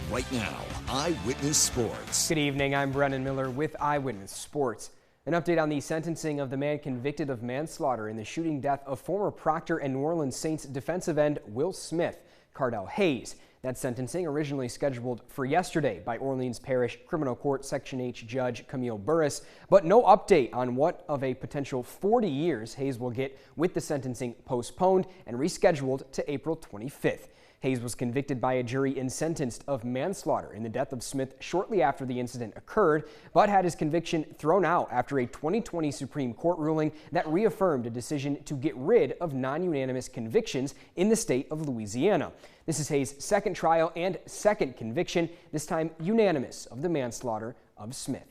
right now. Eyewitness Sports. Good evening, I'm Brennan Miller with Eyewitness Sports. An update on the sentencing of the man convicted of manslaughter in the shooting death of former Proctor and New Orleans Saints defensive end Will Smith, Cardell Hayes. That sentencing originally scheduled for yesterday by Orleans Parish Criminal Court Section H Judge Camille Burris, but no update on what of a potential 40 years Hayes will get, with the sentencing postponed and rescheduled to April 25th. Hayes was convicted by a jury and sentenced of manslaughter in the death of Smith shortly after the incident occurred, but had his conviction thrown out after a 2020 Supreme Court ruling that reaffirmed a decision to get rid of non-unanimous convictions in the state of Louisiana. This is Hayes' second trial and second conviction, this time unanimous, of the manslaughter of Smith.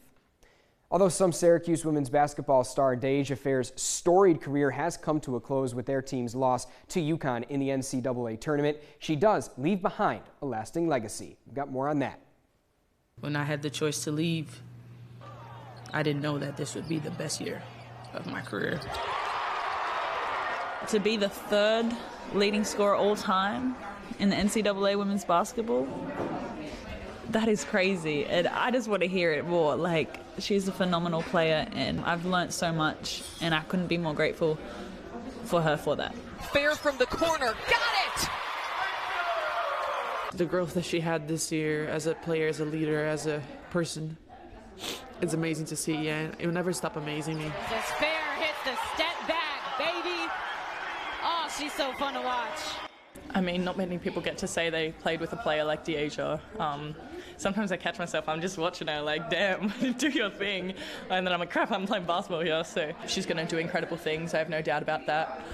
Although some Syracuse women's basketball star Deja Fair's storied career has come to a close with their team's loss to UConn in the NCAA tournament, she does leave behind a lasting legacy. We've got more on that. When I had the choice to leave, I didn't know that this would be the best year of my career. To be the third leading scorer all time in the NCAA women's basketball, that is crazy, and I just want to hear it more. Like, she's a phenomenal player, and I've learned so much, and I couldn't be more grateful for her for that. Fair from the corner, got it! The growth that she had this year as a player, as a leader, as a person, it's amazing to see, and it will never stop amazing me. As Fair hits the step back, baby. Oh, she's so fun to watch. I mean, not many people get to say they played with a player like Deja. Sometimes I catch myself, I'm just watching her like, damn, do your thing. And then I'm like, crap, I'm playing basketball here. So she's going to do incredible things. I have no doubt about that.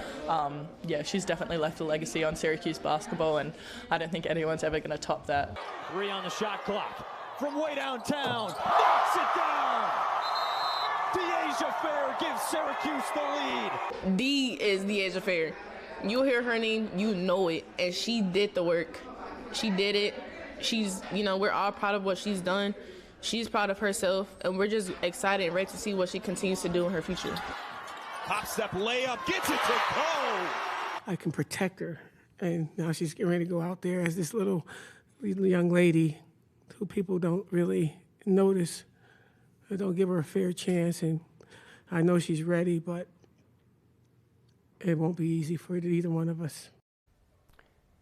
Yeah, she's definitely left a legacy on Syracuse basketball, and I don't think anyone's ever going to top that. 3 on the shot clock from way downtown. Knocks it down. Deja Fair gives Syracuse the lead. D is Deja Fair. You hear her name, you know it, and she did the work. She did it. She's, we're all proud of what she's done. She's proud of herself, and we're just excited and ready to see what she continues to do in her future. Hop step layup, gets it to go. I can protect her, and now she's getting ready to go out there as this little young lady who people don't really notice. They don't give her a fair chance, and I know she's ready, but it won't be easy for either one of us.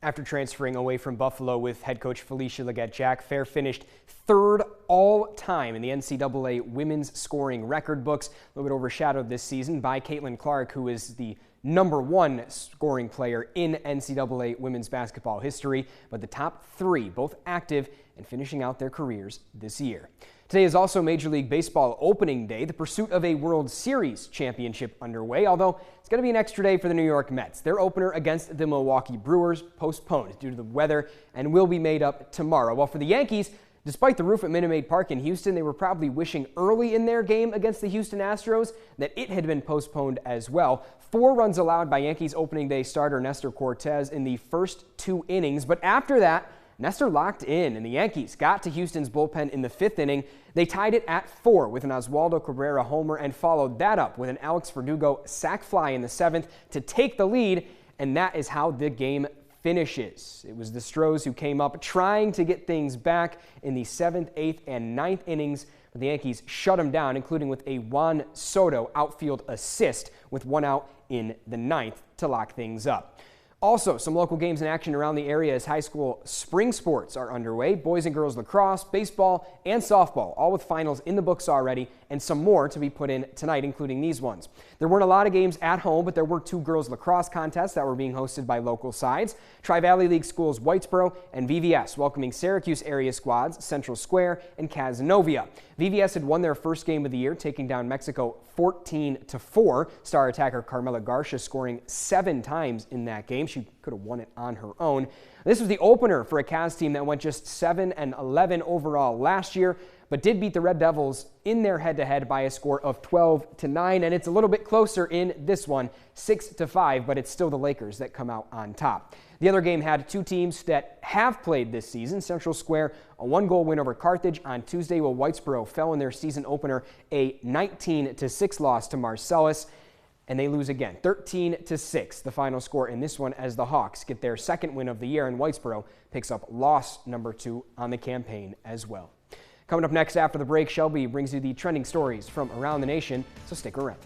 After transferring away from Buffalo with head coach Felicia Leggett-Jack, Fair finished third all-time in the NCAA women's scoring record books, a little bit overshadowed this season by Caitlin Clark, who is the #1 scoring player in NCAA women's basketball history, but the top 3 both active and finishing out their careers this year. Today is also Major League Baseball opening day, the pursuit of a World Series championship underway, although it's going to be an extra day for the New York Mets. Their opener against the Milwaukee Brewers postponed due to the weather and will be made up tomorrow. While for the Yankees, despite the roof at Minute Maid Park in Houston, they were probably wishing early in their game against the Houston Astros that it had been postponed as well. 4 runs allowed by Yankees opening day starter Nestor Cortes in the first 2 innings, but after that, Nestor locked in, and the Yankees got to Houston's bullpen in the 5th inning. They tied it at 4 with an Oswaldo Cabrera homer and followed that up with an Alex Verdugo sac fly in the 7th to take the lead, and that is how the game finishes. It was the Stros who came up trying to get things back in the 7th, 8th, and 9th innings, but the Yankees shut them down, including with a Juan Soto outfield assist with 1 out in the 9th to lock things up. Also, some local games in action around the area as high school spring sports are underway. Boys and girls lacrosse, baseball, and softball, all with finals in the books already, and some more to be put in tonight, including these ones. There weren't a lot of games at home, but there were 2 girls lacrosse contests that were being hosted by local sides. Tri-Valley League schools Whitesboro and VVS welcoming Syracuse area squads Central Square and Cazenovia. VVS had won their first game of the year, taking down Mexico 14-4. Star attacker Carmela Garcia scoring 7 times in that game. She could have won it on her own. This was the opener for a Caz team that went just 7-11 overall last year, but did beat the Red Devils in their head-to-head by a score of 12-9, and it's a little bit closer in this one, 6-5, but it's still the Lakers that come out on top. The other game had 2 teams that have played this season. Central Square, a 1-goal win over Carthage on Tuesday, while Whitesboro fell in their season opener, a 19-6 loss to Marcellus. and they lose again, 13-6, the final score in this one, as the Hawks get their second win of the year, and Whitesboro picks up loss number 2 on the campaign as well. Coming up next after the break, Shelby brings you the trending stories from around the nation, so stick around.